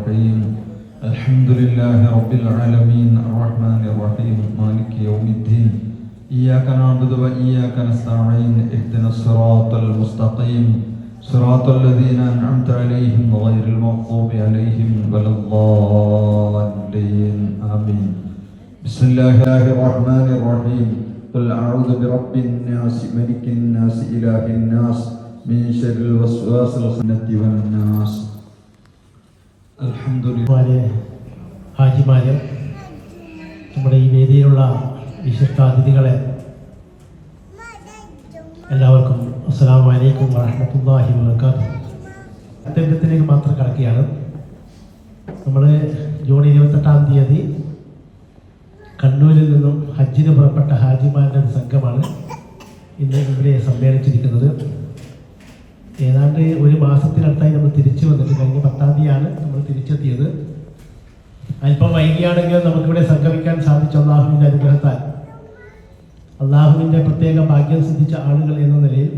الرحيم الحمد لله رب العالمين الرحمن الرحيم مالك يوم الدين إياك نعبد وإياك نستعين اهدنا الصراط المستقيم صراط الذين أنعمت عليهم غير المغضوب عليهم ولا الضالين آمين بسم الله الرحمن الرحيم قل أعوذ برب الناس ملك الناس إله الناس من شر الوسواس الخنث والناس الحمد لله ഹാജിമാരെ, നമ്മുടെ ഈ വേദിയിലുള്ള വിശിഷ്ടാതിഥികളെ എല്ലാവർക്കും അസ്സലാമു അലൈക്കും വറഹ്മത്തുള്ളാഹി വബറകാതുഹു. കർത്തവ്യത്തിലേക്ക് മാത്രം കടക്കുകയാണ്. നമ്മൾ ജൂൺ 28-ാം തീയതി കണ്ണൂരിൽ നിന്നും ഹജ്ജിന് പുറപ്പെട്ട ഹാജിമാരുടെ ഒരു സംഘമാണ് ഇന്ന് ഇവിടെ സമ്മേളിച്ചിരിക്കുന്നത്. ഏതാണ്ട് ഒരു മാസത്തിനടുത്തായി നമ്മൾ തിരിച്ചു വന്നിട്ട് കഴിഞ്ഞ 10-ാം തീയതിയാണ് നമ്മൾ തിരിച്ചെത്തിയത്. അല്പം വൈകിയാണെങ്കിലും നമുക്കിവിടെ സംഗമിക്കാൻ സാധിച്ച അള്ളാഹുവിൻ്റെ അനുഗ്രഹത്താൽ, അള്ളാഹുവിൻ്റെ പ്രത്യേക ഭാഗ്യം സിദ്ധിച്ച ആളുകൾ എന്ന നിലയിൽ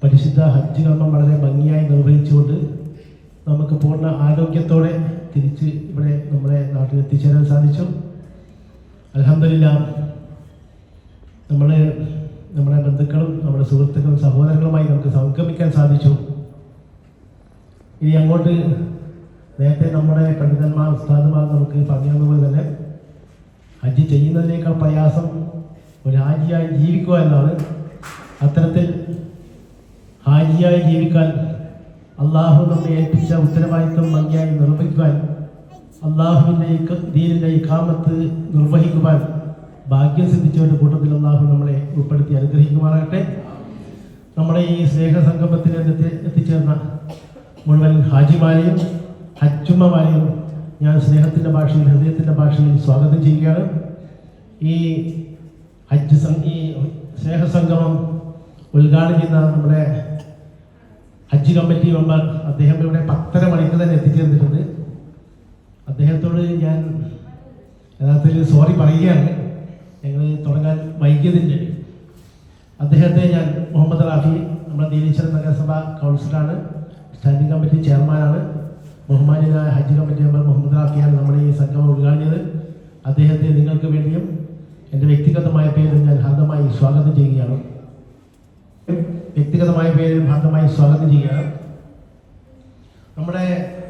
പരിശുദ്ധ ഹജ്ജ് കർമ്മം വളരെ ഭംഗിയായി നിർവഹിച്ചുകൊണ്ട് നമുക്ക് പൂർണ്ണ ആരോഗ്യത്തോടെ തിരിച്ച് ഇവിടെ നമ്മുടെ നാട്ടിൽ എത്തിച്ചേരാൻ സാധിച്ചു. അൽഹംദുലില്ലാഹ്, നമ്മുടെ ബന്ധുക്കളും നമ്മുടെ സുഹൃത്തുക്കളും സഹോദരങ്ങളുമായി നമുക്ക് സംഗമിക്കാൻ സാധിച്ചു. ഇനി അങ്ങോട്ട് നേരത്തെ നമ്മുടെ പണ്ഡിതന്മാർ ഉസ്താദുമാർ നമുക്ക് പറഞ്ഞതുപോലെ തന്നെ ഹജ്ജ് ചെയ്യുന്നതിനേക്കാൾ പ്രയാസം ഒരു ഹാജിയായി ജീവിക്കുക എന്നാണ്. അത്തരത്തിൽ ഹാജിയായി ജീവിക്കാൻ, അള്ളാഹു നമ്മെ ഏൽപ്പിച്ച ഉത്തരവാദിത്വം ഭംഗിയായി നിർവഹിക്കുവാൻ, അള്ളാഹുവിൻ്റെ ദീനിൻ്റെ ഇഖാമത്ത് നിർവഹിക്കുവാൻ ഭാഗ്യം സിദ്ധിച്ചവരുടെ കൂട്ടത്തിൽ അള്ളാഹു നമ്മളെ ഉൾപ്പെടുത്തി അനുഗ്രഹിക്കുമാറാകട്ടെ. നമ്മുടെ ഈ സ്നേഹസംഗമത്തിൽ എത്തിച്ചേർന്ന മുഴുവൻ ഹാജിമാരെയും ഹജ്ജുമ്മമാരെയും ഞാൻ സ്നേഹത്തിൻ്റെ ഭാഷയിൽ, ഹൃദയത്തിൻ്റെ ഭാഷയിൽ സ്വാഗതം ചെയ്യുകയാണ്. ഈ സ്നേഹസംഗമം ഉദ്ഘാടനം ചെയ്യുന്ന നമ്മുടെ ഹജ്ജ് കമ്മിറ്റി മെമ്പർ, അദ്ദേഹം ഇവിടെ 10:30 മണിക്ക് തന്നെ എത്തിച്ചേർന്നിട്ടുണ്ട്. അദ്ദേഹത്തോട് ഞാൻ യഥാർത്ഥത്തിൽ സോറി പറയുകയാണ്, ഞങ്ങൾ തുടങ്ങാൻ വൈകിയതിൻ്റെ. അദ്ദേഹത്തെ ഞാൻ മുഹമ്മദ് റാഫി, നമ്മുടെ നീലേശ്വരം നഗരസഭ കൗൺസിലറാണ്, സ്റ്റാൻഡിംഗ് കമ്മിറ്റി ചെയർമാനാണ്. ബഹുമാന്യനായ ഹജ്ജ് കമ്മിറ്റി മെമ്പർ മുഹമ്മദ് റാഫിയാണ് നമ്മുടെ ഈ സംഗമം ഉദ്ഘാടനം. അദ്ദേഹത്തെ നിങ്ങൾക്ക് വേണ്ടിയും എൻ്റെ വ്യക്തിഗതമായ പേരിൽ ഞാൻ ഹാർദമായി സ്വാഗതം ചെയ്യുകയാണ്. നമ്മുടെ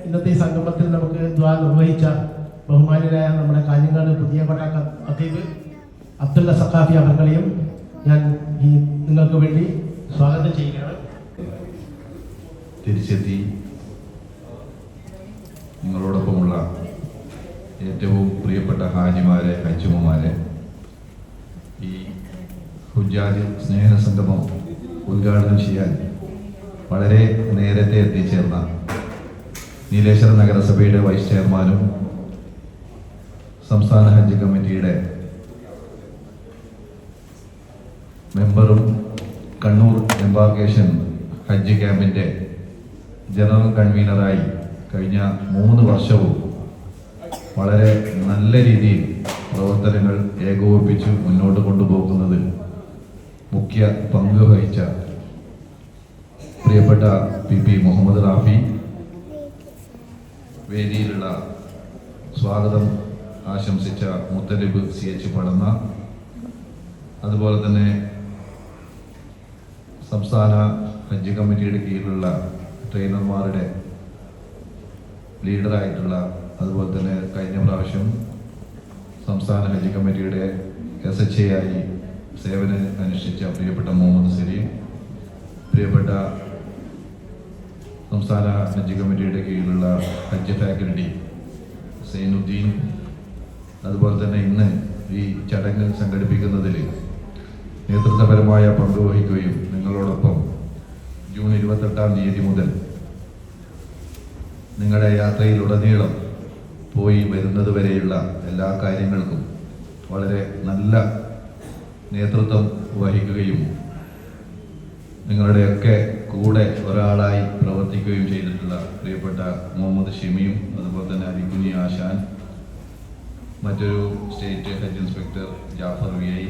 ഇന്നത്തെ ഈ സംഗമത്തിൽ നമുക്ക് ദുആ നിർവഹിച്ച ബഹുമാന്യരായ നമ്മുടെ കാഞ്ഞങ്ങാട് പുതിയ കോട്ട ഖത്തീബ് അബ്ദുള്ള സഖാഫി അവർകളെയും ഞാൻ നിങ്ങൾക്ക് വേണ്ടി സ്വാഗതം ചെയ്യുകയാണ്. തിരിച്ചെത്തി നിങ്ങളോടൊപ്പമുള്ള ഏറ്റവും പ്രിയപ്പെട്ട ഹാജിമാരെ, ഹജ്ജുമ്മമാരെ, ഈ ഹുജ്ജാജ് സ്നേഹസംഗമം ഉദ്ഘാടനം ചെയ്യാൻ വളരെ നേരത്തെ എത്തിച്ചേർന്ന നീലേശ്വരം നഗരസഭയുടെ വൈസ് ചെയർമാനും സംസ്ഥാന ഹജ്ജ് കമ്മിറ്റിയുടെ മെമ്പറും കണ്ണൂർ എംബാർക്കേഷൻ ഹജ്ജ് ക്യാമ്പിൻ്റെ ജനറൽ കൺവീനറായി കഴിഞ്ഞ 3 വർഷവും വളരെ നല്ല രീതിയിൽ പ്രവർത്തനങ്ങൾ ഏകോപിപ്പിച്ച് മുന്നോട്ട് കൊണ്ടുപോകുന്നതിൽ മുഖ്യ പങ്ക് വഹിച്ച പ്രിയപ്പെട്ട PP മുഹമ്മദ് റാഫി, വേദിയിലുള്ള സ്വാഗതം ആശംസിച്ച മുത്തലിബ് CH പടന്ന, അതുപോലെ തന്നെ സംസ്ഥാന ഹജ്ജ് കമ്മിറ്റിയുടെ കീഴിലുള്ള ട്രെയിനർമാരുടെ ലീഡറായിട്ടുള്ള, അതുപോലെ തന്നെ കഴിഞ്ഞ പ്രാവശ്യം സംസ്ഥാന ഹജ്ജ് കമ്മിറ്റിയുടെ SHA ആയി സേവനം അനുഷ്ഠിച്ച പ്രിയപ്പെട്ട മുഹമ്മദ് സലീം, പ്രിയപ്പെട്ട സംസ്ഥാന ഹജ്ജ് കമ്മിറ്റിയുടെ കീഴിലുള്ള ഹജ്ജ് ഫാക്കൽറ്റി സൈനുദ്ദീൻ, അതുപോലെ തന്നെ ഇന്ന് ഈ ചടങ്ങ് സംഘടിപ്പിക്കുന്നതിൽ നേതൃത്വപരമായ പങ്കുവഹിക്കുകയും നിങ്ങളോടൊപ്പം ജൂൺ 28-ാം തീയതി മുതൽ നിങ്ങളുടെ യാത്രയിലുടനീളം പോയി വരുന്നത് വരെയുള്ള എല്ലാ കാര്യങ്ങൾക്കും വളരെ നല്ല നേതൃത്വം വഹിക്കുകയും നിങ്ങളുടെയൊക്കെ കൂടെ ഒരാളായി പ്രവർത്തിക്കുകയും ചെയ്തിട്ടുള്ള പ്രിയപ്പെട്ട മുഹമ്മദ് ഷിമിയും, അതുപോലെ തന്നെ അലിക്കുഞ്ഞി ആശാൻ, മറ്റൊരു സ്റ്റേറ്റ് ഹജ്ജ് ഇൻസ്പെക്ടർ ജാഫർ VI,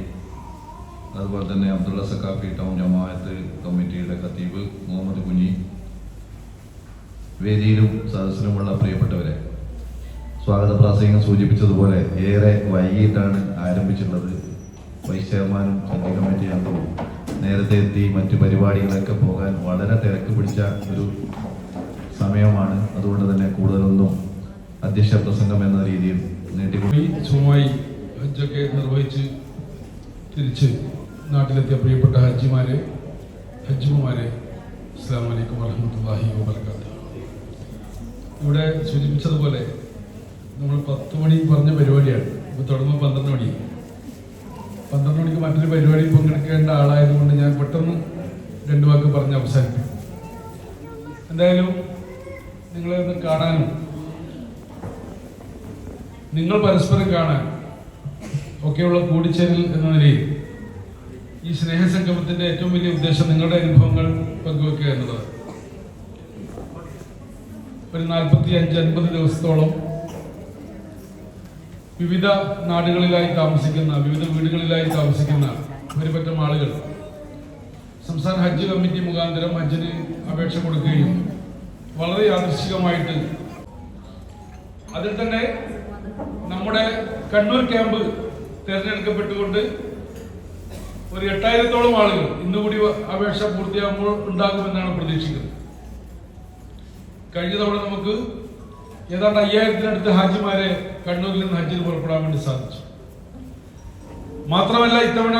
അതുപോലെ തന്നെ അബ്ദുള്ള സഖാഫി ടൗൺ ജമാഅത്ത് കമ്മിറ്റിയുടെ ഖത്തീബ് മുഹമ്മദ് കുഞ്ഞി, വേദിയിലും സദസ്സിലുമുള്ള പ്രിയപ്പെട്ടവരെ, സ്വാഗത പ്രാസംഗികൻ സൂചിപ്പിച്ചതുപോലെ ഏറെ വൈകിട്ടാണ് ആരംഭിച്ചിട്ടുള്ളത്. വൈസ് ചെയർമാനും ഹജ്ജ് കമ്മിറ്റി അംഗവും നേരത്തെ എത്തി മറ്റു പരിപാടികളൊക്കെ പോകാൻ വളരെ തിരക്ക് പിടിച്ച ഒരു സമയമാണ്. അതുകൊണ്ട് തന്നെ കൂടുതലൊന്നും അധ്യക്ഷ പ്രസംഗം എന്ന രീതിയിൽ നീട്ടിക്കൊണ്ടു സുഖമായി ഹജ്ജൊക്കെ നിർവഹിച്ച് തിരിച്ച് നാട്ടിലെത്തിയ പ്രിയപ്പെട്ട ഹജ്ജിമാരെ, ഹജ്ജിമാരെ, അസ്സലാമു അലൈക്കും വറഹ്മത്തുള്ളാഹി വബറകാതുഹു. ഇവിടെ സൂചിപ്പിച്ചതുപോലെ നമ്മൾ 10 മണി പറഞ്ഞ പരിപാടിയാണ്. ഇപ്പോൾ തുടങ്ങുമ്പോൾ 12 മണി. 12 മണിക്ക് മറ്റൊരു പരിപാടി പങ്കെടുക്കേണ്ട ആളായതുകൊണ്ട് ഞാൻ പെട്ടെന്ന് 2 വാക്ക് പറഞ്ഞ് അവസാനിപ്പിക്കും. എന്തായാലും നിങ്ങളെ ഒന്ന് കാണാനും നിങ്ങൾ പരസ്പരം കാണാൻ ഒക്കെയുള്ള കൂടിച്ചേരൽ എന്ന നിലയിൽ ഈ സ്നേഹസംഗമത്തിന്റെ ഏറ്റവും വലിയ ഉദ്ദേശം നിങ്ങളുടെ അനുഭവങ്ങൾ പങ്കുവെക്കുക എന്നതാണ്. ഒരു 45-50 ദിവസത്തോളം വിവിധ നാടുകളിലായി താമസിക്കുന്ന, വിവിധ വീടുകളിലായി താമസിക്കുന്ന ഒരുപറ്റം ആളുകൾ സംസ്ഥാന ഹജ്ജ് കമ്മിറ്റി മുഖാന്തരം ഹജ്ജിന് അപേക്ഷ കൊടുക്കുകയും വളരെ യാദൃശ്ചികമായിട്ട് അതിൽ തന്നെ നമ്മുടെ കണ്ണൂർ ക്യാമ്പ് തിരഞ്ഞെടുക്കപ്പെട്ടുകൊണ്ട് ഒരു 8000-ഓളം ആളുകൾ ഇന്നുകൂടി അപേക്ഷ പൂർത്തിയാകുമ്പോൾ ഉണ്ടാകുമെന്നാണ് പ്രതീക്ഷിക്കുന്നത്. കഴിഞ്ഞ തവണ നമുക്ക് ഏതാണ്ട് 5000-ത്തിനടുത്ത് ഹാജിമാരെ കണ്ണൂരിൽ നിന്ന് ഹജ്ജിന് പുറപ്പെടാൻ വേണ്ടി സാധിച്ചു. മാത്രമല്ല ഇത്തവണ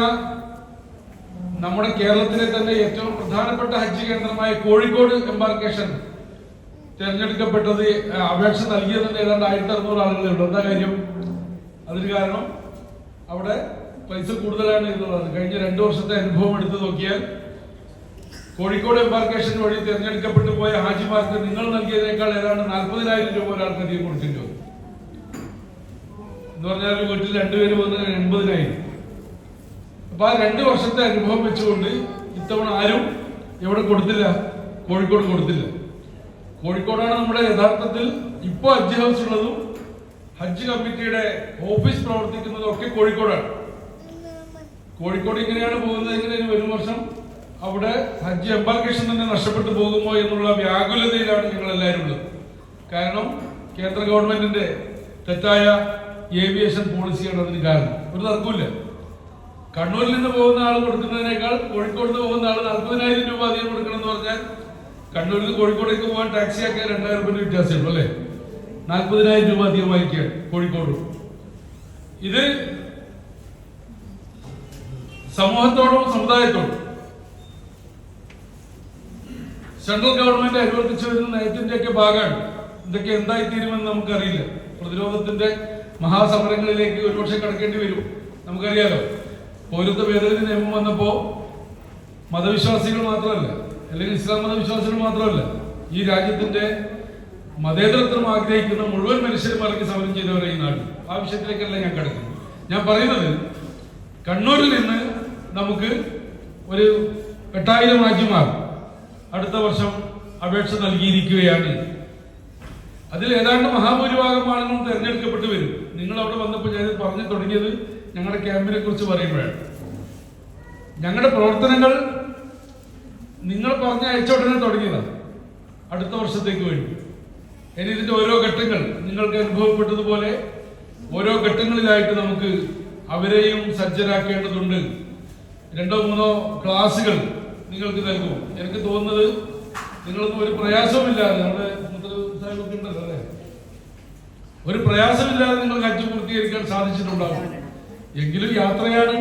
നമ്മുടെ കേരളത്തിലെ തന്നെ ഏറ്റവും പ്രധാനപ്പെട്ട ഹജ്ജ് കേന്ദ്രമായ കോഴിക്കോട് എംബാർക്കേഷൻ തിരഞ്ഞെടുക്കപ്പെട്ടത്, അപേക്ഷ നൽകിയത് തന്നെ ഏതാണ്ട് 1600 ആളുകളുണ്ട്. എന്താ കാര്യം? അതിന് കാരണം അവിടെ പൈസ കൂടുതലാണ് എന്നുള്ളതാണ്. കഴിഞ്ഞ 2 വർഷത്തെ അനുഭവം എടുത്തു നോക്കിയാൽ കോഴിക്കോട് എംബാർക്കേഷൻ വഴി തിരഞ്ഞെടുക്കപ്പെട്ടു പോയ ഹാജിമാർക്ക് നിങ്ങൾ നൽകിയതിനേക്കാൾ ഏതാണ്ട് 40,000 രൂപ ഒരാൾക്ക് അധികം കൊടുക്കേണ്ടി വന്നു. എന്ന് പറഞ്ഞാൽ ഒരു വീട്ടിൽ 2 പേര് വന്ന് 80,000. അപ്പൊ ആ 2 വർഷത്തെ അനുഭവം വെച്ചുകൊണ്ട് ഇത്തവണ ആരും എവിടെ കൊടുത്തില്ല? കോഴിക്കോട് കൊടുത്തില്ല. കോഴിക്കോടാണ് നമ്മുടെ യഥാർത്ഥത്തിൽ ഇപ്പൊ ഹജ്ജ് ഹൗസ് ഉള്ളതും ഹജ്ജ് കമ്മിറ്റിയുടെ ഓഫീസ് പ്രവർത്തിക്കുന്നതും ഒക്കെ കോഴിക്കോടാണ്. കോഴിക്കോട് ഇങ്ങനെയാണ് പോകുന്നത്. എങ്ങനെ വരും വർഷം അവിടെ ഹജ്ജ് എംബാർക്കേഷൻ തന്നെ നഷ്ടപ്പെട്ടു പോകുമോ എന്നുള്ള വ്യാകുലതയിലാണ് ഞങ്ങൾ എല്ലാവരും ഉള്ളത്. കാരണം കേന്ദ്ര ഗവൺമെന്റിന്റെ തെറ്റായ ഏവിയേഷൻ പോളിസിയാണ് അതിന് കാരണം. ഒരു തർക്കമില്ല. കണ്ണൂരിൽ നിന്ന് പോകുന്ന ആൾ കൊടുക്കുന്നതിനേക്കാൾ കോഴിക്കോട് നിന്ന് പോകുന്ന ആൾ 40,000 രൂപ അധികം കൊടുക്കണം എന്ന് പറഞ്ഞാൽ കണ്ണൂരിൽ നിന്ന് കോഴിക്കോടേക്ക് പോകാൻ ടാക്സി ആക്കിയാൽ 2000 രൂപ വ്യത്യാസമുള്ളൂ അല്ലേ? 40,000 രൂപ അധികം വാങ്ങിക്കുകയാണ് കോഴിക്കോട്. ഇത് സമൂഹത്തോടും സമുദായത്തോടും സെൻട്രൽ ഗവൺമെന്റ് അനുവർത്തിച്ചു വരുന്ന നയത്തിന്റെ ഒക്കെ ഭാഗമാണ്. ഇതൊക്കെ എന്തായിത്തീരുമെന്ന് നമുക്കറിയില്ല. പ്രതിരോധത്തിന്റെ മഹാസമരങ്ങളിലേക്ക് ഒരുപക്ഷെ കടക്കേണ്ടി വരും. നമുക്കറിയാലോ, പൗരത്വ ഭേദഗതി നിയമം വന്നപ്പോ മതവിശ്വാസികൾ മാത്രമല്ല, അല്ലെങ്കിൽ ഇസ്ലാം മതവിശ്വാസികൾ മാത്രമല്ല, ഈ രാജ്യത്തിന്റെ മതേതരത്വം ആഗ്രഹിക്കുന്ന മുഴുവൻ മനുഷ്യരും ഇറങ്ങി സമരം ചെയ്തവരെ ഈ നാട്ടിൽ. ആ വിഷയത്തിലേക്കല്ല ഞാൻ കിടക്കുന്നത്. ഞാൻ പറയുന്നത്, കണ്ണൂരിൽ നിന്ന് നമുക്ക് ഒരു 8000 ഹാജിമാർ അടുത്ത വർഷം അപേക്ഷ നൽകിയിരിക്കുകയാണ്. അതിൽ ഏതാണ്ട് മഹാഭൂരിഭാഗം ആളുകളും തെരഞ്ഞെടുക്കപ്പെട്ട് വരും. നിങ്ങൾ അവിടെ വന്നപ്പോൾ ഞാൻ പറഞ്ഞു തുടങ്ങിയത് ഞങ്ങളുടെ ക്യാമ്പിനെ കുറിച്ച് പറയുമ്പോഴാണ്. ഞങ്ങളുടെ പ്രവർത്തനങ്ങൾ നിങ്ങൾ പറഞ്ഞ അയച്ച ഉടനെ തുടങ്ങിയതാണ് അടുത്ത വർഷത്തേക്ക് വേണ്ടി. ഇനി ഇതിന്റെ ഓരോ ഘട്ടങ്ങൾ നിങ്ങൾക്ക് അനുഭവപ്പെട്ടതുപോലെ ഓരോ ഘട്ടങ്ങളിലായിട്ട് നമുക്ക് അവരെയും സജ്ജരാക്കേണ്ടതുണ്ട്. 2-3 ക്ലാസുകൾ നിങ്ങൾക്ക് നൽകും. എനിക്ക് തോന്നുന്നത് നിങ്ങളൊന്നും ഒരു പ്രയാസവുമില്ലാതെ, നമ്മുടെ സാഹിബൊക്കെ ഉണ്ടല്ലോ അല്ലേ, ഒരു പ്രയാസമില്ലാതെ നിങ്ങൾ ഹജ്ജ് പൂർത്തീകരിക്കാൻ സാധിച്ചിട്ടുണ്ടാവും. എങ്കിലും യാത്രയാണ്.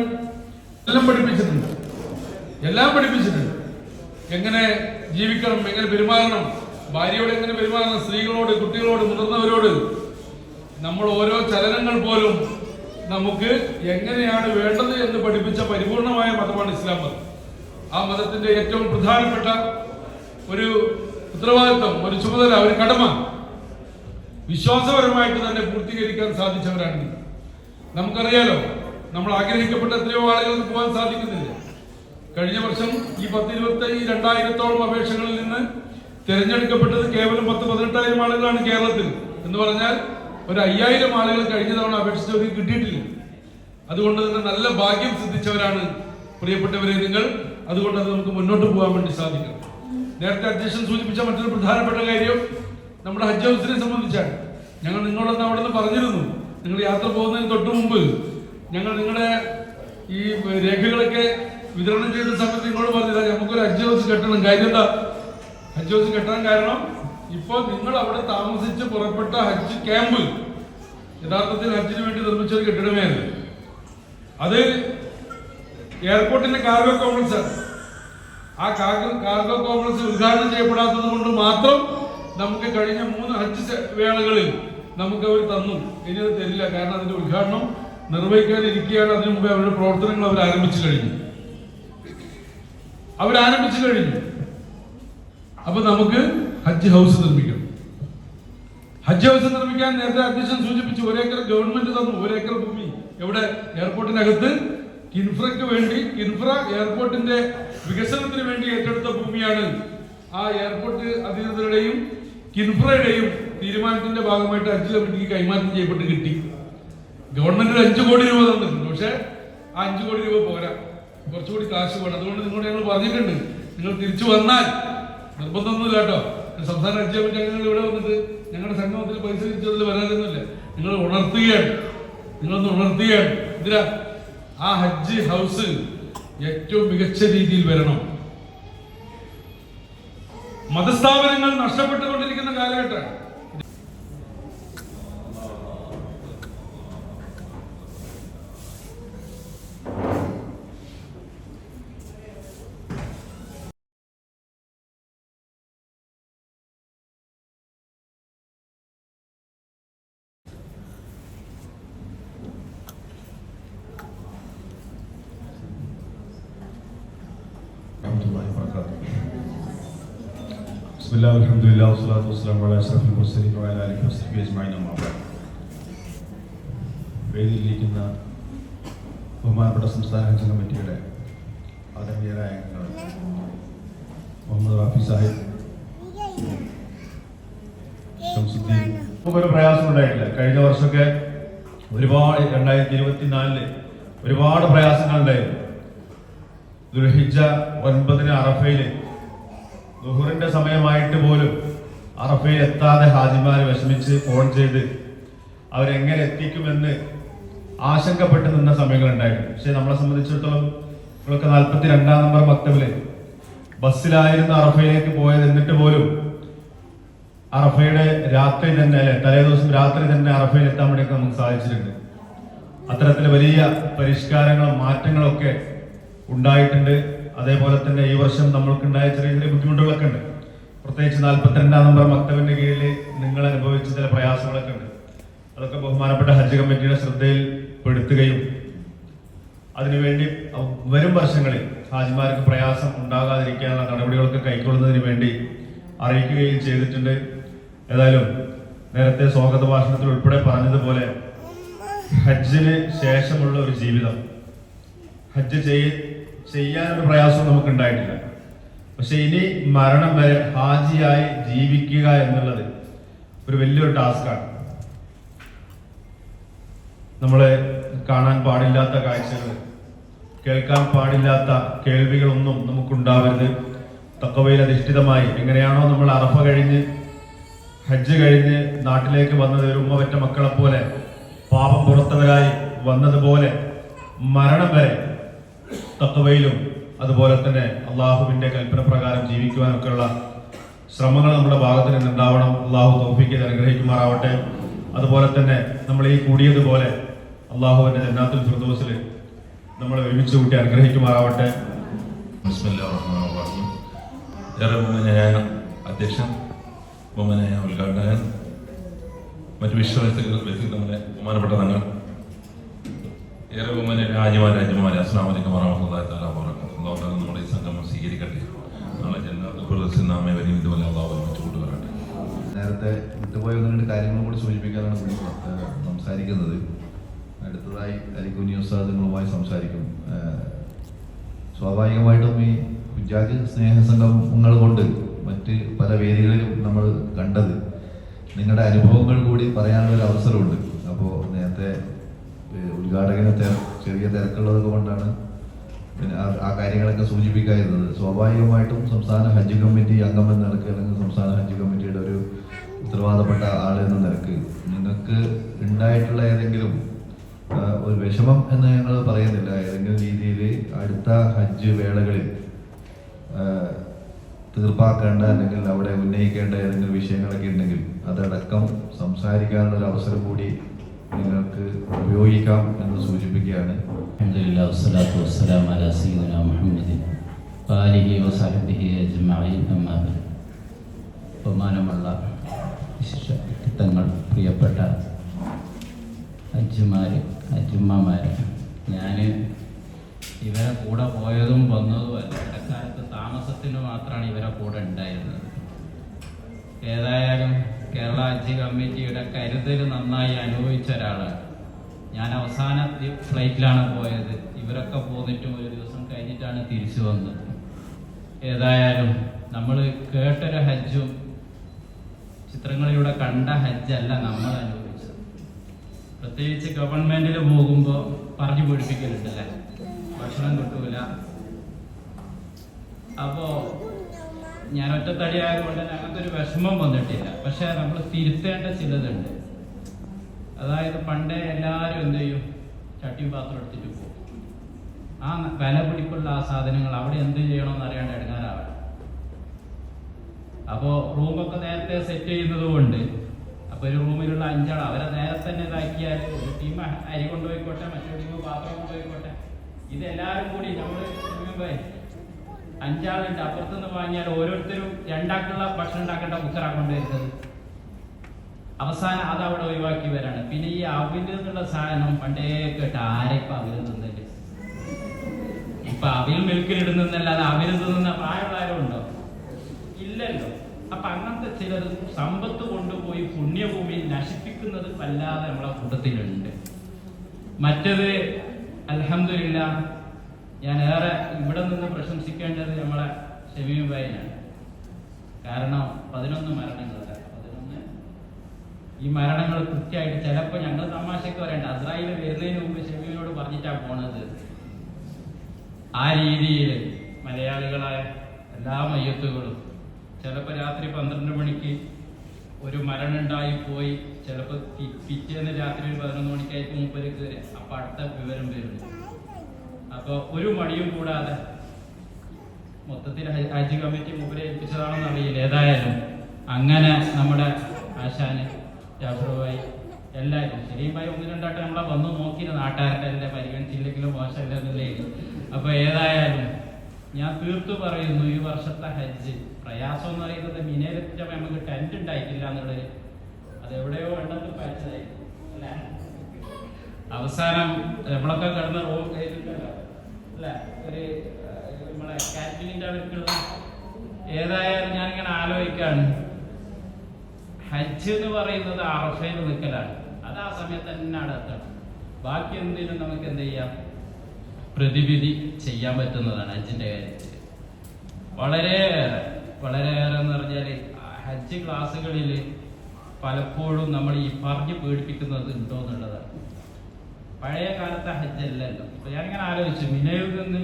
എല്ലാം പഠിപ്പിച്ചിട്ടുണ്ട്. എങ്ങനെ ജീവിക്കണം, എങ്ങനെ പെരുമാറണം, ഭാര്യയോട് എങ്ങനെ പെരുമാറണം, സ്ത്രീകളോട്, കുട്ടികളോട്, മുതിർന്നവരോട്. നമ്മൾ ഓരോ ചലനങ്ങൾ പോലും നമുക്ക് എങ്ങനെയാണ് വേണ്ടത് എന്ന് പഠിപ്പിച്ച പരിപൂർണമായ മതമാണ് ഇസ്ലാം മതം. ആ മതത്തിന്റെ ഏറ്റവും പ്രധാനപ്പെട്ട ഒരു ഉത്തരവാദിത്വം, ഒരു ചുമതല, ഒരു കടമ വിശ്വാസപരമായിട്ട് തന്നെ പൂർത്തീകരിക്കാൻ സാധിച്ചവരാണ്. നമുക്കറിയാലോ, നമ്മൾ ആഗ്രഹിക്കപ്പെട്ട എത്രയോ ആളുകൾക്ക് പോകാൻ സാധിക്കുന്നില്ല. കഴിഞ്ഞ വർഷം ഈ 20,000-ഓളം അപേക്ഷകളിൽ നിന്ന് തിരഞ്ഞെടുക്കപ്പെട്ടത് കേവലം 18,000 ആളുകളാണ് കേരളത്തിൽ. എന്ന് പറഞ്ഞാൽ ഒരു 5000 ആളുകൾ കഴിഞ്ഞ തവണ അപേക്ഷിച്ചവർക്ക് കിട്ടിയിട്ടില്ല. അതുകൊണ്ട് തന്നെ നല്ല ഭാഗ്യം സിദ്ധിച്ചവരാണ് പ്രിയപ്പെട്ടവരെ നിങ്ങൾ. അതുകൊണ്ട് അത് നമുക്ക് മുന്നോട്ട് പോകാൻ വേണ്ടി സാധിക്കും. നേരത്തെ അധ്യക്ഷൻ സൂചിപ്പിച്ച മറ്റൊരു പ്രധാനപ്പെട്ട കാര്യം, നമ്മുടെ ഹജ്ജ് ഹൗസിനെ സംബന്ധിച്ചാണ്. ഞങ്ങൾ നിങ്ങളൊന്ന് അവിടെ നിന്ന് പറഞ്ഞിരുന്നു, നിങ്ങൾ യാത്ര പോകുന്നതിന് തൊട്ട് മുമ്പ് ഞങ്ങൾ നിങ്ങളുടെ ഈ രേഖകളൊക്കെ വിതരണം ചെയ്ത സമയത്ത് നിങ്ങളോട് പറഞ്ഞില്ല നമുക്കൊരു ഹജ്ജ് ഹൗസ് കെട്ടണം. കാര്യം എന്താ? ഹജ്ജ് ഹൗസ് കെട്ടാൻ കാരണം ഇപ്പോൾ നിങ്ങൾ അവിടെ താമസിച്ച് പുറപ്പെട്ട ഹജ്ജ് ക്യാമ്പ് യഥാർത്ഥത്തിൽ ഹജ്ജിന് വേണ്ടി നിർമ്മിച്ച ഒരു കെട്ടിടമേ അത്. അത് എയർപോർട്ടിന്റെ കാർഗോ കോംപ്ലക്സ് ആണ്. ആ കാർഗോ കോംപ്ലക്സ് ഉദ്ഘാടനം ചെയ്യപ്പെടാത്തത് കൊണ്ട് മാത്രം നമുക്ക് കഴിഞ്ഞ 3 ഹജ്ജ് വേളകളിൽ നമുക്ക് അവർ തന്നു. ഇനി അത് തരില്ല. കാരണം അതിന്റെ ഉദ്ഘാടനം നിർവഹിക്കാനിരിക്കുകയാണ്. അതിനു മുമ്പേ അവരുടെ പ്രവർത്തനങ്ങൾ അവർ ആരംഭിച്ചു കഴിഞ്ഞു. അപ്പൊ നമുക്ക് ഹജ്ജ് ഹൗസ് നിർമ്മിക്കണം. ഹജ്ജ് ഹൗസ് നിർമ്മിക്കാൻ നേരത്തെ അധ്യക്ഷൻ സൂചിപ്പിച്ചു, 1 ഏക്കർ ഗവൺമെന്റ് തന്നു. 1 ഏക്കർ ഭൂമി എവിടെ? എയർപോർട്ടിനകത്ത് കിൻഫ്രയ്ക്ക് വേണ്ടി, കിൻഫ്ര എയർപോർട്ടിന്റെ വികസനത്തിന് വേണ്ടി ഏറ്റെടുത്ത ഭൂമിയാണ്. ആ എയർപോർട്ട് അധികൃതരുടെയും കിൻഫ്രയുടെയും തീരുമാനത്തിന്റെ ഭാഗമായിട്ട് ഹജ്ജ് കമ്മിറ്റിക്ക് കൈമാറ്റം ചെയ്യപ്പെട്ട് കിട്ടി. ഗവൺമെന്റ് 5 കോടി രൂപ തന്നിട്ടുണ്ട്. പക്ഷെ ആ 5 കോടി രൂപ പോരാ, കുറച്ചുകൂടി കാശ് വേണം. അതുകൊണ്ട് നിങ്ങളോട് ഞങ്ങൾ പറഞ്ഞിട്ടുണ്ട്, നിങ്ങൾ തിരിച്ചു വന്നാൽ, നിർബന്ധമൊന്നുമില്ല കേട്ടോ, സംസ്ഥാന ഹജ്ജ് കമ്മിറ്റി അംഗങ്ങൾ ഇവിടെ വന്നിട്ട് ഞങ്ങളുടെ സംഗമത്തിൽ പൈസ തിരിച്ചതിൽ വരാനൊന്നുമില്ല. നിങ്ങൾ നിങ്ങളൊന്ന് ഉണർത്തുകയാണ്. എന്തിനാ? ആ ഹജ്ജ് ഹൗസ് ഏറ്റവും മികച്ച രീതിയിൽ വരണം. മതസ്ഥാപനങ്ങൾ നഷ്ടപ്പെട്ടുകൊണ്ടിരിക്കുന്ന കാലഘട്ടമാണ്. ബിസ്മില്ലാഹിർ അൽഹംദുലില്ലാഹി വസ്സലാത്തു വസ്സലാമു അലാ അഷ്റഫിൽ മുർസലീൻ വഅലാ ആലിഹി വസഹ്ബിഹി അജ്മഈൻ അമ്മാ ബഅദ്. വേദിയിലിരിക്കുന്ന ബഹുമാനപ്പെട്ട സംസ്ഥാന ഹജ്ജ് കമ്മിറ്റിയുടെ ആദരണീയരായ അംഗങ്ങൾ, മുഹമ്മദ് റാഫി സാഹിബ്, ഷംസുദ്ദീൻ, നമുക്കൊരു പ്രയാസം ഉണ്ടായിട്ടില്ല. കഴിഞ്ഞ വർഷമൊക്കെ ഒരുപാട് 2024 ഒരുപാട് പ്രയാസങ്ങളുണ്ടായിരുന്നു. ദുൽഹിജ്ജ 9 അറഫയിൽ ദുഹറിന്റെ സമയമായിട്ട് പോലും അറഫയിൽ എത്താതെ ഹാജിമാരെ വിഷമിച്ച് ഫോൺ ചെയ്ത് അവരെങ്ങനെ എത്തിക്കുമെന്ന് ആശങ്കപ്പെട്ട് നിന്ന സമയങ്ങളുണ്ടായിരുന്നു. പക്ഷെ നമ്മളെ സംബന്ധിച്ചിടത്തോളം നമ്മളൊക്കെ 42 നമ്പർ മക്തബില് ബസ്സിലായിരുന്നു അറഫയിലേക്ക് പോയത്. എന്നിട്ട് പോലും അറഫയുടെ രാത്രി തന്നെ, അല്ലെ തലേദിവസം രാത്രി തന്നെ അറഫയിൽ എത്താൻ വേണ്ടിയൊക്കെ നമുക്ക് സാധിച്ചിട്ടുണ്ട്. അത്തരത്തിൽ വലിയ പരിഷ്കാരങ്ങളും മാറ്റങ്ങളും ഒക്കെ ഉണ്ടായിട്ടുണ്ട്. അതേപോലെ തന്നെ ഈ വർഷം നമ്മൾക്കുണ്ടായ ചെറിയ ചെറിയ ബുദ്ധിമുട്ടുകളൊക്കെ ഉണ്ട്. പ്രത്യേകിച്ച് 42 നമ്പർ മക്തബിന്റെ കീഴിൽ നിങ്ങൾ അനുഭവിച്ച ചില പ്രയാസങ്ങളൊക്കെ ഉണ്ട്. അതൊക്കെ ബഹുമാനപ്പെട്ട ഹജ്ജ് കമ്മിറ്റിയുടെ ശ്രദ്ധയിൽ പെടുത്തുകയും അതിനുവേണ്ടി വരും വർഷങ്ങളിൽ ഹാജിമാർക്ക് പ്രയാസം ഉണ്ടാകാതിരിക്കാനുള്ള നടപടികളൊക്കെ കൈക്കൊള്ളുന്നതിന് വേണ്ടി അറിയിക്കുകയും ചെയ്തിട്ടുണ്ട്. ഏതായാലും നേരത്തെ സ്വാഗത ഭാഷണത്തിൽ ഉൾപ്പെടെ പറഞ്ഞതുപോലെ ഹജ്ജിന് ശേഷമുള്ള ഒരു ജീവിതം, ഹജ്ജ് ചെയ്യാനൊരു പ്രയാസം നമുക്ക് ഉണ്ടായിട്ടില്ല. പക്ഷെ ഇനി മരണം വരെ ഹാജിയായി ജീവിക്കുക എന്നുള്ളത് ഒരു വലിയൊരു ടാസ്കാണ്. നമ്മളെ കാണാൻ പാടില്ലാത്ത കാഴ്ചകൾ, കേൾക്കാൻ പാടില്ലാത്ത കേൾവികളൊന്നും നമുക്കുണ്ടാവരുത്. തഖ്വയിൽ അധിഷ്ഠിതമായി എങ്ങനെയാണോ നമ്മൾ അറഫ കഴിഞ്ഞ് ഹജ്ജ് കഴിഞ്ഞ് നാട്ടിലേക്ക് വന്നത് ഒരു ഉമ്മ പെറ്റ മക്കളെ പോലെ പാപം പുറത്തവരായി വന്നതുപോലെ മരണം വരെ തഖ്വയിലും അതുപോലെ തന്നെ അള്ളാഹുവിന്റെ കൽപ്പന പ്രകാരം ജീവിക്കുവാനൊക്കെയുള്ള ശ്രമങ്ങൾ നമ്മുടെ ഭാഗത്ത് നിന്നുണ്ടാവണം. അള്ളാഹു തൗഫീഖ് അനുഗ്രഹിക്കുമാറാവട്ടെ. അതുപോലെ തന്നെ നമ്മൾ ഈ കൂടിയതുപോലെ അള്ളാഹുവിന്റെ ജന്നാത്തുൽ ഫിർദൗസിൽ നമ്മൾ ഒരുമിച്ച് കൂട്ടി അനുഗ്രഹിക്കുമാറാവട്ടെ. ഏറെ ബഹുമാന്യനായ അധ്യക്ഷൻ, ബഹുമാന്യനായ ഉദ്ഘാടകൻ, മറ്റു വ്യക്തിത്വങ്ങളെ ബഹുമാനപ്പെട്ട തങ്ങൾ, ഏറെ ബഹുമാന്യനായ രാജ്യമാരെ അസ്സലാമു അലൈക്കും വറഹ്മത്തുള്ളാഹി തആല വബറകാതുഹു. അല്ലാഹു നമ്മുടെ ഈ സംഗമം സ്വീകരിക്കട്ടെ. നാളെ ജന്നാത്തുൽ ഫിർദൗസിൽ നാമേ വരും ഇതുപോലെ അല്ലാഹു ഒരുമിച്ച് കൊണ്ടുവരട്ടെ. നേരത്തെ വിട്ടുപോയ 1-2 കാര്യങ്ങൾ കൂടി സൂചിപ്പിക്കാനാണ് സംസാരിക്കുന്നത്. അടുത്തതായി അലിക്കുഞ്ഞി ഉസ്താദ് നിങ്ങളുമായി സംസാരിക്കും. സ്വാഭാവികമായിട്ടും ഈ ഹുജ്ജാജ് സ്നേഹസംഗമങ്ങൾ കൊണ്ട് മറ്റ് പല വേദികളിലും നമ്മൾ കണ്ടത് നിങ്ങളുടെ അനുഭവങ്ങൾ കൂടി പറയാനുള്ള ഒരു അവസരമുണ്ട്. അപ്പോൾ നേരത്തെ ഉദ്ഘാടകന് ചെറിയ തിരക്കുള്ളത് കൊണ്ടാണ് പിന്നെ ആ കാര്യങ്ങളൊക്കെ സൂചിപ്പിക്കാതിരുന്നത്. സ്വാഭാവികമായിട്ടും സംസ്ഥാന ഹജ്ജ് കമ്മിറ്റി അംഗമെന്ന നിലയ്ക്ക് അല്ലെങ്കിൽ സംസ്ഥാന ഹജ്ജ് കമ്മിറ്റിയുടെ ഒരു ഉത്തരവാദപ്പെട്ട ആൾ എന്ന നിലക്ക് നിങ്ങൾക്ക് ഉണ്ടായിട്ടുള്ള ഏതെങ്കിലും ഒരു വിഷമം എന്ന് ഞങ്ങൾ പറയുന്നില്ല, ഏതെങ്കിലും രീതിയിൽ അടുത്ത ഹജ്ജ് വേളകളിൽ തീർപ്പാക്കേണ്ട അല്ലെങ്കിൽ അവിടെ ഉന്നയിക്കേണ്ട ഏതെങ്കിലും വിഷയങ്ങളൊക്കെ ഉണ്ടെങ്കിൽ അതടക്കം സംസാരിക്കാനുള്ള ഒരു അവസരം കൂടി നിങ്ങൾക്ക് ഉപയോഗിക്കാം എന്ന് സൂചിപ്പിക്കുകയാണ്. അൽഹംദുലില്ലാഹി വസ്സലാത്തു വസ്സലാമു അലാ സയ്യിദിനാ മുഹമ്മദിൻ വആലിഹി വസഹ്ബിഹി അജ്മഈൻ. അമ്മാ ബഅദ്. ബഹുമാനമുള്ള വിശിഷ്ടങ്ങൾ, പ്രിയപ്പെട്ട അജ്ജുമ്മമാർ, ഞാൻ ഇവരെ കൂടെ പോയതും വന്നതുമല്ല, ഇടക്കാലത്ത് താമസത്തിന് മാത്രമാണ് ഇവരെ കൂടെ ഉണ്ടായിരുന്നത്. ഏതായാലും കേരള ഹജ്ജ് കമ്മിറ്റിയുടെ കരുതൽ നന്നായി അനുഭവിച്ച ഒരാളാണ് ഞാൻ. അവസാന ഫ്ലൈറ്റിലാണ് പോയത്. ഇവരൊക്കെ പോന്നിട്ടും ഒരു ദിവസം കഴിഞ്ഞിട്ടാണ് തിരിച്ചു വന്നത്. ഏതായാലും നമ്മൾ കേട്ടൊരു ഹജ്ജും ചിത്രങ്ങളിലൂടെ കണ്ട ഹജ്ജല്ല നമ്മൾ അനുഭവിച്ചത്. പ്രത്യേകിച്ച് ഗവൺമെന്റിൽ പോകുമ്പോൾ പറഞ്ഞു പഠിപ്പിക്കലുണ്ടല്ലേ, ഭക്ഷണം കിട്ടൂല. അപ്പോ ഞാൻ ഒറ്റത്തടിയായതുകൊണ്ട് അങ്ങനത്തെ ഒരു വിഷമം വന്നിട്ടില്ല. പക്ഷെ നമ്മൾ തിരുത്തേണ്ട ചിലതുണ്ട്. അതായത് പണ്ടേ എല്ലാവരും എന്ത് ചെയ്യും, ചട്ടിയും പാത്രം എടുത്തിട്ട് പോകും. ആ വില പിടിപ്പുള്ള ആ സാധനങ്ങൾ അവിടെ എന്ത് ചെയ്യണമെന്ന് അറിയാണ്ട് എടുക്കാനാവണം. അപ്പോൾ റൂമൊക്കെ നേരത്തെ സെറ്റ് ചെയ്യുന്നത് കൊണ്ട് അപ്പോൾ ഒരു റൂമിലുള്ള 5 ആൾ അവരെ നേരത്തെ തന്നെ ഇതാക്കിയാൽ ഒരു ടീം അരി കൊണ്ടുപോയിക്കോട്ടെ, മറ്റൊരു ടീം പാത്രം കൊണ്ടുപോയിക്കോട്ടെ, ഇതെല്ലാവരും കൂടി നമ്മൾ 5 ആളുണ്ട്. അപ്പുറത്തുനിന്ന് വാങ്ങിയാൽ ഓരോരുത്തരും 2 ആൾക്കുള്ള ഭക്ഷണം ഉണ്ടാക്കേണ്ട കുക്കറാണ് കൊണ്ടുവരുന്നത്. അവസാനം അത് അവിടെ ഒഴിവാക്കി വരാണ്. പിന്നെ ഈ അവില് എന്നുള്ള സാധനം പണ്ടേ കേട്ട് ആരെയിപ്പം അവിൽ തിന്നില്ല. ഇപ്പൊ അവിൽ മിൽക്കിലിടുന്നല്ലാതെ അവിൽ തിന്നുന്ന പ്രായമുള്ളവരും ഉണ്ടോ? ഇല്ലല്ലോ. അപ്പൊ അങ്ങനത്തെ ചിലർ സമ്പത്ത് കൊണ്ടുപോയി പുണ്യഭൂമിയിൽ നശിപ്പിക്കുന്നത് വല്ലാതെ നമ്മളെ കൂട്ടത്തിലുണ്ട്. മറ്റത് അൽഹംദുലില്ലാഹ് ഞാൻ ഏറെ ഇവിടെ നിന്ന് പ്രശംസിക്കേണ്ടത് നമ്മളെ ഷമീം ഭായിനാണ്. കാരണം 11 മരണങ്ങളല്ല, 11 ഈ മരണങ്ങൾ കൃത്യമായിട്ട് ചിലപ്പോൾ ഞങ്ങൾ തമാശക്ക് പറയണ്ട, അസ്രായേൽ വരുന്നതിന് മുമ്പ് ഷമീമിനോട് പറഞ്ഞിട്ടാണ് പോണത്. ആ രീതിയിൽ മലയാളികളായ എല്ലാ മയ്യത്തുകളും ചിലപ്പോൾ രാത്രി 12 മണിക്ക് ഒരു മരണം ഉണ്ടായി പോയി, ചിലപ്പോൾ പിറ്റേന്ന് രാത്രി ഒരു 11 മണിക്കായിരിക്കും മൂപ്പർക്ക് അപ്പം അടുത്ത വിവരം വരുന്നു. അപ്പോൾ ഒരു മടിയും കൂടാതെ മൊത്തത്തിൽ ഹജ്ജ് കമ്മിറ്റി മൂപ്പരെ ഏൽപ്പിച്ചതാണെന്ന് അറിയില്ല. ഏതായാലും അങ്ങനെ നമ്മുടെ ആശാന് ജാഫറുമായി എല്ലാവരും ശരിയുമായി 1-2 ആട്ടം നമ്മളെ വന്ന് നോക്കി നാട്ടുകാരുടെ എല്ലാം പരിഗണിച്ചില്ലെങ്കിലും മോശമല്ല എന്നല്ലേ. അപ്പോൾ ഏതായാലും ഞാൻ തീർത്തു പറയുന്നു, ഈ വർഷത്തെ ഹജ്ജ് പ്രയാസം എന്ന് പറയുന്നത് മിനയിലെത്തിച്ചപ്പോൾ നമുക്ക് ടെന്റ് ഉണ്ടായിട്ടില്ല എന്നുള്ളത്. അതെവിടെയോ എണ്ണത്തിൽ പയച്ചതായി അല്ലേ. അവസാനം നമ്മളൊക്കെ കിടന്ന റൂം അല്ലേ, ഒരു നമ്മളെ കാറ്ററിങ്ങിന്റെ അടുത്തുള്ള. ഏതായാലും ഞാനിങ്ങനെ ആലോചിക്കാണ്, ഹജ്ജ് എന്ന് പറയുന്നത് അറഫയിൽ നിൽക്കലാണ്. അത് ആ സമയത്ത് തന്നെ അവിടെ എത്തണം. ബാക്കി എന്തിനും നമുക്ക് എന്ത് ചെയ്യാം, പ്രതിവിധി ചെയ്യാൻ പറ്റുന്നതാണ് ഹജ്ജിന്റെ കാര്യത്തിൽ. വളരെയേറെ എന്ന് പറഞ്ഞാൽ ഹജ്ജ് ക്ലാസ്സുകളിൽ പലപ്പോഴും നമ്മൾ ഈ പറഞ്ഞ് പേടിപ്പിക്കുന്നത് ഉണ്ടോ എന്നുള്ളതാണ്. പഴയ കാലത്തെ ഹജ്ജല്ലല്ലോ. അപ്പൊ ഞാനിങ്ങനെ ആലോചിച്ചു, മിനയിൽ നിന്ന്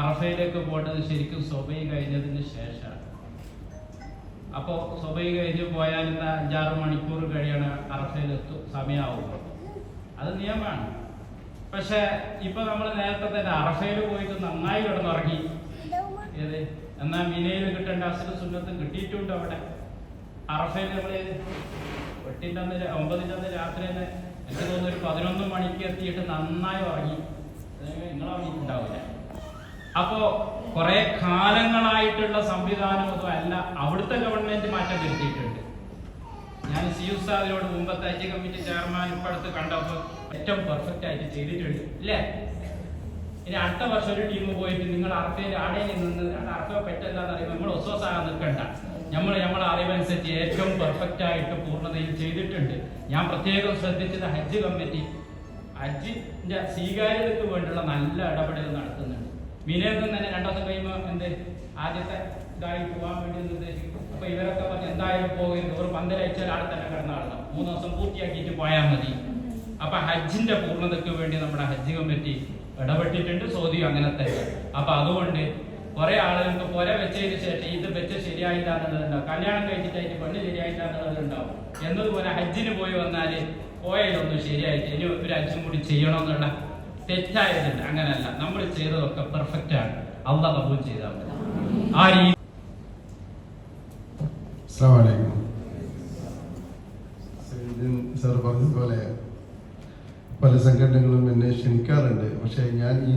അറഫയിലേക്ക് പോകേണ്ടത് ശരിക്കും സ്വബൈ കഴിഞ്ഞതിന് ശേഷമാണ്. അപ്പോൾ സ്വബൈ കഴിഞ്ഞ് പോയാൽ 5-6 മണിക്കൂർ കഴിയണ അറഫയിലെത്തും സമയമാവുമ്പോൾ, അത് നിയമമാണ്. പക്ഷെ ഇപ്പൊ നമ്മൾ നേരത്തെ തന്നെ അറഫയിൽ പോയിട്ട് നന്നായി കിടന്നുറങ്ങി. ഏത് എന്നാൽ മിനയിൽ കിട്ടേണ്ട അസ്ർ സുന്നത്തും കിട്ടിയിട്ടുണ്ട്. അവിടെ അറഫയിൽ നമ്മള് 8-ന്റെ അന്ന് 9-ന്റെ അന്ന് രാത്രി തന്നെ എനിക്ക് തോന്നുന്നു ഒരു 11 മണിക്ക് എത്തിയിട്ട് നന്നായി ഉറങ്ങി. നിങ്ങൾ ഉറങ്ങിയിട്ടുണ്ടാവില്ല. അപ്പോ കുറെ കാലങ്ങളായിട്ടുള്ള സംവിധാനം ഒന്നും അല്ല, അവിടുത്തെ ഗവൺമെന്റ് മാറ്റം വരുത്തിയിട്ടുണ്ട്. ഞാൻ സി ഉസ്താദിനോട് മുമ്പത്തെ ഹജ്ജ് കമ്മിറ്റി ചെയർമാൻ ഇപ്പോഴത്തെ കണ്ടപ്പോൾ ഏറ്റവും പെർഫെക്റ്റ് ആയിട്ട് ചെയ്തിട്ടുണ്ട് ഇല്ലേ. ഇനി അടുത്ത വർഷം ഒരു ടീം പോയിട്ട് നിങ്ങൾ അറഫയിൽ ആടയിൽ നിന്ന് അറഫ പറ്റല്ലാന്ന് അറിയുമ്പോൾ നമ്മൾ ഒസ്വസാകാൻ നിൽക്കണ്ട. നമ്മളെ അറിവനുസരിച്ച് ഏറ്റവും പെർഫെക്റ്റ് ആയിട്ട് പൂർണ്ണതയിൽ ചെയ്തിട്ടുണ്ട്. ഞാൻ പ്രത്യേകം ശ്രദ്ധിച്ചത് ഹജ്ജ് കമ്മിറ്റി ഹജ്ജിന്റെ സ്വീകാര്യതയ്ക്ക് വേണ്ടിയുള്ള നല്ല ഇടപെടൽ നടത്തുന്നുണ്ട്. മിനയിൽ നിന്ന് തന്നെ 2 ദിവസം കഴിയുമ്പോൾ ആദ്യത്തെ ഇതായി പോകാൻ വേണ്ടി നിർദ്ദേശിക്കും. അപ്പൊ ഇവരൊക്കെ പറഞ്ഞ് എന്തായാലും പോകരുത്, ഒരു പന്തലയച്ചാൽ അവിടെ തന്നെ കിടന്നാളണം, 3 ദിവസം പൂർത്തിയാക്കിയിട്ട് പോയാൽ മതി. അപ്പൊ ഹജ്ജിന്റെ പൂർണ്ണതയ്ക്ക് വേണ്ടി നമ്മുടെ ഹജ്ജ് കമ്മിറ്റി ഇടപെട്ടിട്ടുണ്ട്. സൗദി അങ്ങനെ തന്നെ. അപ്പൊ അതുകൊണ്ട് കുറെ ആളുകൾക്ക് പുര വെച്ചതിന് ശേഷം ഇത് വെച്ച് ശരിയായില്ല എന്നുള്ളതുണ്ടാവും, കല്യാണം കഴിച്ചിട്ടായിട്ട് പെണ്ണ് ശരിയായില്ല എന്നുള്ളതുണ്ടാവും. എന്നതുപോലെ ഹജ്ജിന് പോയി വന്നാല് പോയതൊന്നും ശരിയായിട്ട് ഇനി ഒരു ഹജ്ജും കൂടി ചെയ്യണമെന്നുള്ള തെറ്റായതുണ്ട്. അങ്ങനല്ല, നമ്മൾ ചെയ്തതൊക്കെ പെർഫെക്റ്റ് ആണ്. അള്ളാഹ് കബൂൽ ചെയ്താൽ മതി. ആ രീതി സാർ പറഞ്ഞതുപോലെ പല സംഘടനകളും എന്നെ ക്ഷണിക്കാറുണ്ട്. പക്ഷേ ഞാൻ ഈ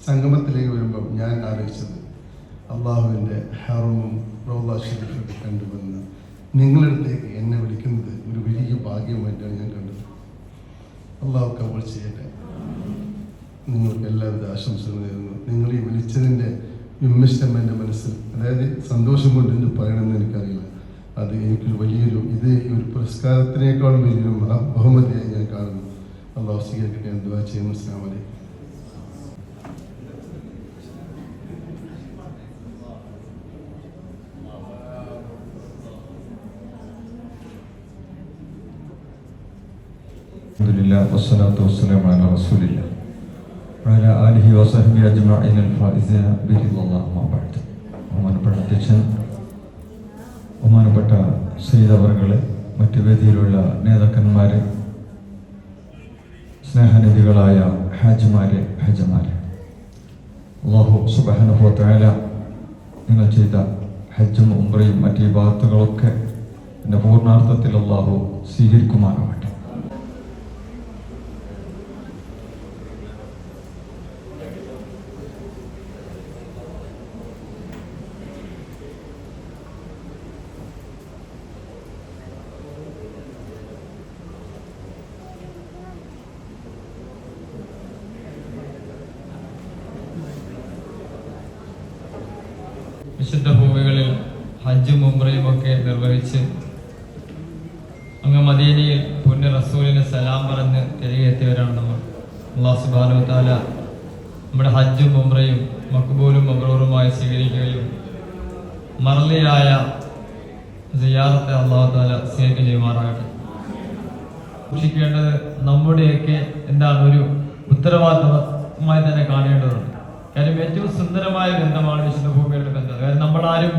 സംഗമത്തിലേക്ക് വരുമ്പം ഞാൻ ആലോചിച്ചത് അള്ളാഹുവിൻ്റെ ഹറമും റൗള ഷരീഫൊക്കെ കണ്ടുവന്ന് നിങ്ങളടുത്തേക്ക് എന്നെ വിളിക്കുന്നത് ഒരു വലിയ ഭാഗ്യമായിട്ടാണ് ഞാൻ കണ്ടത്. അള്ളാഹു കബൂൽ ചെയ്യട്ടെ. നിങ്ങൾക്ക് എല്ലാവിധ ആശംസകൾ നേരുന്നു. നിങ്ങൾ ഈ വിളിച്ചതിൻ്റെ വിമർശനം എൻ്റെ മനസ്സിൽ, അതായത് സന്തോഷം കൊണ്ട് എന്ത് പറയണമെന്ന് എനിക്കറിയില്ല. അത് എനിക്കൊരു വലിയൊരു ഒരു പുരസ്കാരത്തിനേക്കാളും വലിയൊരു ബഹുമതിയായി ഞാൻ കാണുന്നു. അള്ളാഹു സ്വീകരിക്കട്ടെ എന്ന് ദുആ ചെയ്യുന്നു. അസ്സലാമു അലൈക്കും. അൽഹംദുലില്ലാ വസ്സലാത്തു വസ്സലാമു അലാ റസൂലില്ലാ വഅലാ ആലിഹി വസഹ്ബിഹി അജ്മഈൻ അൽ-ഫായിസീന ബിറിദ്വാനില്ലാഹി അമ്മാ ബഅദ്. ബഹുമാനപ്പെട്ട അധ്യക്ഷൻ, ബഹുമാനപ്പെട്ട സയ്യിദവറുകളെ, മറ്റു വേദിയിലുള്ള നേതാക്കന്മാരെ, സ്നേഹനിധികളായ ഹാജിമാരെ, ഹജ്ജമാരെ, അല്ലാഹു സുബ്ഹാനഹു വ തആല നിങ്ങൾ ചെയ്ത ഹജ്ജും ഉംറയും മറ്റു ഇബാദത്തുകളൊക്കെ എൻ്റെ പൂർണ്ണാർത്ഥത്തിൽ അല്ലാഹു സ്വീകരിക്കുമാറാവട്ടെ. വിശുദ്ധ ഭൂമികളിൽ ഹജ്ജും ഉംറയും ഒക്കെ നിർവഹിച്ച് അങ്ങ് മദീനയിൽ പുണ്യ റസൂലിന് സലാം പറഞ്ഞ് തിരികെ എത്തിയവരാണ് നമ്മൾ. അല്ലാഹു സുബ്ഹാനഹു വ തആല നമ്മുടെ ഹജ്ജും ഉംറയും മഖ്ബൂലും മബ്റൂറുമായി സ്വീകരിക്കുകയും മർലിയായ സിയാറത്തെ അല്ലാഹു തആല സ്വീകരിക്കുകയും ചെയ്യുമാറാകട്ടെ. സൂക്ഷിക്കേണ്ടത് നമ്മുടെയൊക്കെ ഒരു ഉത്തരവാദിത്തമായി തന്നെ കാണേണ്ടതുണ്ട്. കാര്യം ഏറ്റവും സുന്ദരമായ ബന്ധമാണ് വിശുദ്ധ ഭൂമിയുടെ ബന്ധം. കാരണം നമ്മളാരും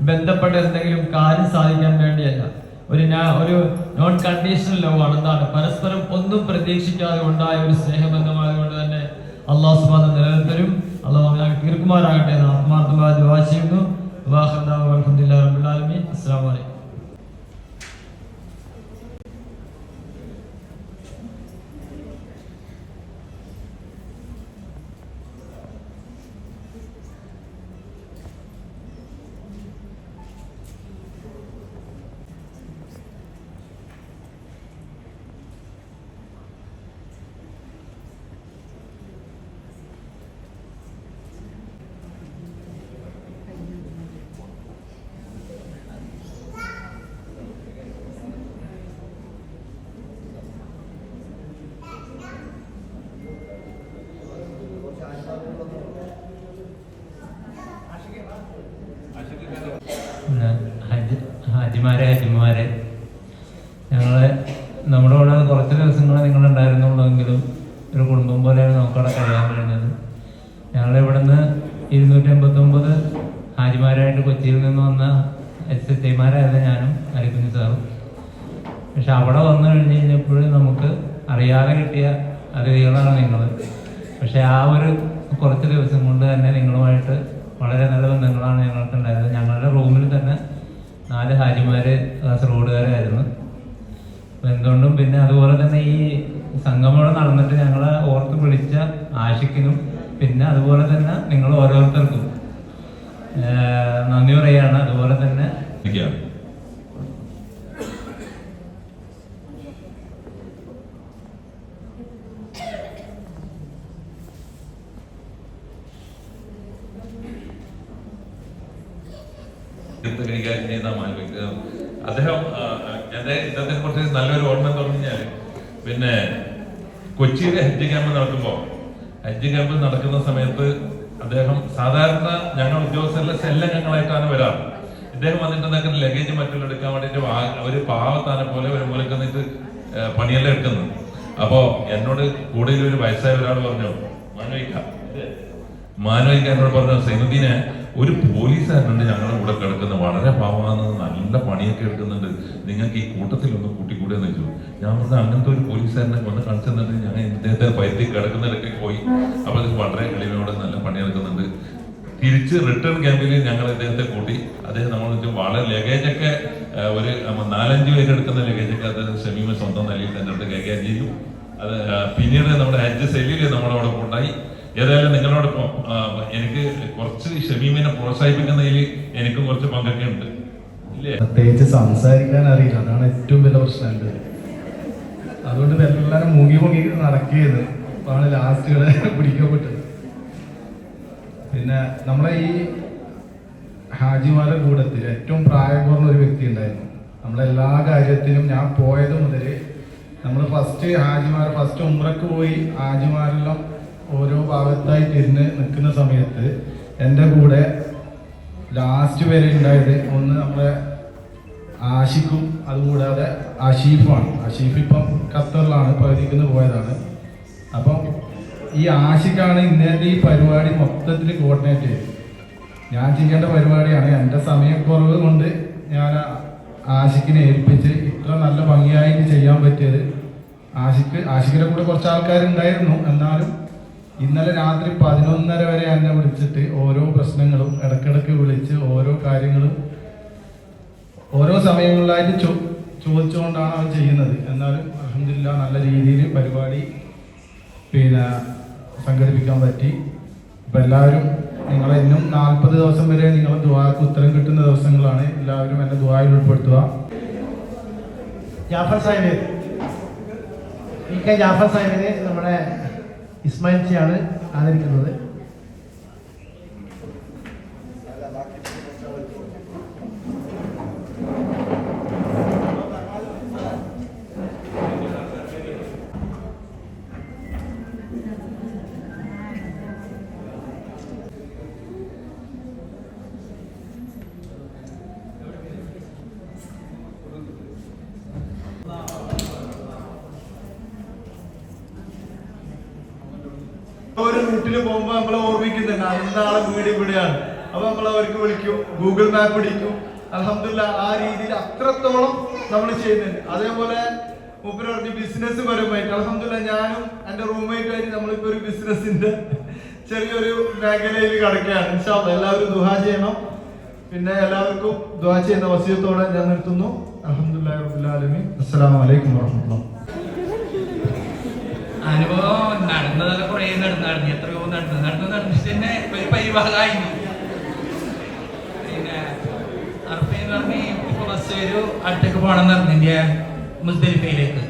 ബന്ധപ്പെട്ട എന്തെങ്കിലും കാര്യം സാധിക്കാൻ വേണ്ടിയല്ല, ഒരു നോൺ കണ്ടീഷണൽ ലവ് ആണ്. എന്താണ്? പരസ്പരം ഒന്നും പ്രതീക്ഷിക്കാതെ ഉണ്ടായ ഒരു സ്നേഹബന്ധമായതുകൊണ്ട് തന്നെ അല്ലാഹു സുബ്ഹാനഹു നിലനിർത്തലും അല്ലാഹു തീർക്കുമാറാകട്ടെ എന്ന് ആത്മാർത്ഥമായി ദുആ ചെയ്യുന്നു. അൽഹംദുലില്ലാഹി റബ്ബിൽ ആലമീൻ. അസ്സലാമു അലൈക്കും. ഹാജിമാരെ, നമ്മുടെ കൂടെ കുറച്ച് ദിവസങ്ങൾ നിങ്ങളുണ്ടായിരുന്നുള്ളെങ്കിലും ഒരു കുടുംബം പോലെയാണ് നമുക്കവിടെ കഴിയാൻ കഴിഞ്ഞത്. ഞങ്ങളിവിടുന്ന് 289 ഹാജിമാരായിട്ട് കൊച്ചിയിൽ നിന്ന് വന്ന SSIമാരായിരുന്നു ഞാനും അരിക്കുഞ്ഞി സാറും. പക്ഷെ അവിടെ വന്നു കഴിഞ്ഞ് കഴിഞ്ഞപ്പോഴും നമുക്ക് അറിയാതെ കിട്ടിയ അതിഥികളാണ് നിങ്ങൾ. പക്ഷെ ആ ഒരു കുറച്ച് ദിവസം കൊണ്ട് തന്നെ നിങ്ങളുമായിട്ട് വളരെ നല്ല ബന്ധങ്ങളാണ് ഞങ്ങൾക്കുണ്ടായത്. ഞങ്ങളുടെ റൂമിൽ തന്നെ 4 ഹാജിമാർ കാസർഗോഡുകാരായിരുന്നു. അപ്പം എന്തുകൊണ്ടും പിന്നെ അതുപോലെ തന്നെ ഈ സംഗമം നടന്നിട്ട് ഞങ്ങളെ ഓർത്ത് വിളിച്ച ആഷിക്കിനും പിന്നെ അതുപോലെ തന്നെ നിങ്ങൾ ഓരോരുത്തർക്കും നന്ദി പറയുകയാണ്. അതുപോലെ തന്നെ കൈകാര്യം ചെയ്യുന്ന അദ്ദേഹം ഇദ്ദേഹത്തെ കുറിച്ച് നല്ലൊരു ഓർമ്മ എന്ന് പറഞ്ഞു കഴിഞ്ഞാൽ പിന്നെ കൊച്ചിയിലെ ഹജ്ജ് ക്യാമ്പ് നടക്കുന്ന സമയത്ത് അദ്ദേഹം സാധാരണ ഞങ്ങൾ ഉദ്യോഗസ്ഥരുടെ സെല്ലംഗങ്ങളായിട്ടാണ് വരാറ്. ഇദ്ദേഹം വന്നിട്ട് ലഗേജ് മറ്റുള്ള എടുക്കാൻ വേണ്ടിയിട്ട് ഒരു പാവത്താനെ പോലെ ഒരു മൂലക്ക് നിന്നിട്ട് പണിയെല്ലാം എടുക്കുന്നത്. അപ്പോ എന്നോട് കൂടുതൽ ഒരു വയസ്സായ ഒരാൾ പറഞ്ഞു, മാനവിക എന്നോട് പറഞ്ഞ സൈനുദ്ദീനെ, ഒരു പോലീസുകാരനുണ്ട് ഞങ്ങളുടെ കൂടെ കിടക്കുന്ന, വളരെ പാവമാണ്, നല്ല പണിയൊക്കെ എടുക്കുന്നുണ്ട്, നിങ്ങൾക്ക് ഈ കൂട്ടത്തിലൊന്ന് കൂട്ടിക്കൂടെയെന്ന് ചോദിച്ചു. ഞാൻ പറഞ്ഞു അങ്ങനത്തെ ഒരു പോലീസുകാരനെ വന്ന് കാണിച്ചു തന്നിട്ട് ഞാൻ ഇദ്ദേഹത്തെ പരുത്തി കിടക്കുന്നിടയ്ക്ക് പോയി. അപ്പോൾ ഇത് വളരെ എളിമയോടെ നല്ല പണിയെടുക്കുന്നുണ്ട്. തിരിച്ച് റിട്ടേൺ ക്യാമ്പിൽ ഞങ്ങൾ ഇദ്ദേഹത്തെ കൂട്ടി. അദ്ദേഹം നമ്മൾ വളരെ ലഗേജൊക്കെ ഒരു 4-5 പേര് എടുക്കുന്ന ലഗേജൊക്കെ അത് ഷമീമ സ്വന്തം നിലയിൽ തന്നെ അടുത്ത് കൈകാര്യം ചെയ്തു. അത് പിന്നീട് നമ്മുടെ ഹജ്ജ് സെല്ലിൽ നമ്മളോടൊപ്പം ഉണ്ടായി. ഏതായാലും നിങ്ങളോടൊപ്പം എനിക്ക് കുറച്ച് ഷമീമിനെ പ്രോത്സാഹിപ്പിക്കുന്നതിൽ എനിക്കും കുറച്ച് പങ്കൊക്കെ ഉണ്ട്. ഇല്ലേ? പ്രത്യേകിച്ച് സംസാരിക്കാൻ അറിയില്ല, അതാണ് ഏറ്റവും വലിയ പ്രശ്നമുണ്ട്. അതുകൊണ്ട് എല്ലാവരും മുങ്ങി നടക്കിയത് ആണ് ലാസ്റ്റുകളെ പിടിക്കപ്പെട്ടത്. പിന്നെ നമ്മളെ ഈ ഹാജിമാരുടെ കൂട്ടത്തിൽ ഏറ്റവും പ്രായം കുറഞ്ഞ ഒരു വ്യക്തി ഉണ്ടായിരുന്നു. നമ്മളെല്ലാ കാര്യത്തിലും ഞാൻ പോയത് മുതൽ നമ്മൾ ഫസ്റ്റ് ഉംറക്ക് പോയി ഹാജിമാരെല്ലാം ഓരോ ഭാഗത്തായി തിരിഞ്ഞ് നിൽക്കുന്ന സമയത്ത് എൻ്റെ കൂടെ ലാസ്റ്റ് വരെ ഉണ്ടായത് ഒന്ന് നമ്മുടെ ആഷിഖും അതുകൂടാതെ അഷീഫാണ്. അഷീഫ് ഇപ്പം ഖത്തറിലാണ്, പകുതിക്ക് പോയതാണ്. അപ്പം ഈ ആഷിഖാണ് ഇന്നത്തെ ഈ പരിപാടി മൊത്തത്തിൽ കോർഡിനേറ്റ് ചെയ്തത്. ഞാൻ ചെയ്യേണ്ട പരിപാടിയാണ്, എൻ്റെ സമയക്കുറവ് കൊണ്ട് ഞാൻ ആഷിഖിനെ ഏൽപ്പിച്ച് ഇത്ര നല്ല ഭംഗിയായിട്ട് ചെയ്യാൻ പറ്റിയത്. ആഷിഖിൻ്റെ കൂടെ കുറച്ച് ആൾക്കാരുണ്ടായിരുന്നു. എന്നാലും ഇന്നലെ രാത്രി 11:30 വരെ എന്നെ വിളിച്ചിട്ട് ഓരോ പ്രശ്നങ്ങളും ഇടയ്ക്കിടയ്ക്ക് വിളിച്ച് ഓരോ കാര്യങ്ങളും ഓരോ സമയങ്ങളിലായിട്ട് ചോദിച്ചുകൊണ്ടാണ് അവൻ ചെയ്യുന്നത്. എന്നാലും അൽഹംദുലില്ലാഹ് നല്ല രീതിയിൽ പരിപാടി സംഘടിപ്പിക്കാൻ പറ്റി. അപ്പം എല്ലാവരും നിങ്ങളെ ഇന്നും 40 ദിവസം വരെ നിങ്ങളെ ദുആക്ക് ഉത്തരം കിട്ടുന്ന ദിവസങ്ങളാണ്. എല്ലാവരും എന്നെ ദുആയിൽ ഉൾപ്പെടുത്തുക. ജാഫർ സാഹിബ്, ജാഫർ സാഹിബിനെ നമ്മുടെ ഇസ്മായിൽ ജിയാണ് ആദരിക്കുന്നത്. ഒരു റൂട്ടിൽ പോകുമ്പോൾ നമ്മളെ ഓർമ്മിക്കുന്നുണ്ട് അന്നാളെ വീട് ഇവിടെയാണ്. അപ്പൊ നമ്മൾ അവർക്ക് വിളിക്കും, ഗൂഗിൾ മാപ്പ് പിടിക്കും. അൽഹംദുലില്ലാഹ് ആ രീതിയിൽ അത്രത്തോളം നമ്മൾ ചെയ്യുന്നുണ്ട്. അതേപോലെ മൂപ്പര് പറഞ്ഞ് ബിസിനസ് പരമായിട്ട് അൽഹംദുലില്ലാഹ് ഞാനും എൻ്റെ റൂംമേറ്റുമായിട്ട് നമ്മളിപ്പോൾ ഒരു ബിസിനസിന്റെ ചെറിയൊരു മേഖലയിൽ കിടക്കുകയാണ്. ഇൻഷാ അല്ലാഹ് എല്ലാവരും ദുആ ചെയ്യണം. പിന്നെ എല്ലാവർക്കും ദുആ ചെയ്യുന്ന വസിയത്തോടെ ഞാൻ നിർത്തുന്നു. അൽഹംദുലില്ലാഹി റബ്ബിൽ ആലമീൻ. അസ്സലാമു അലൈക്കും വറഹ്മത്തുള്ളാഹി. അനുഭവം നടന്നതൊക്കെ കുറേ നടന്നു, എത്രയോ നടന്നിട്ട് തന്നെ ഒരു പരിഭാഗമായി. പിന്നെ അർപ്പയെന്ന് പറഞ്ഞ് ഇപ്പൊ ബസ് ഒരു അടുത്തേക്ക് പോകണം എന്ന് പറഞ്ഞു, ഇന്ത്യ മുസ്ദലിഫയിലേക്ക്.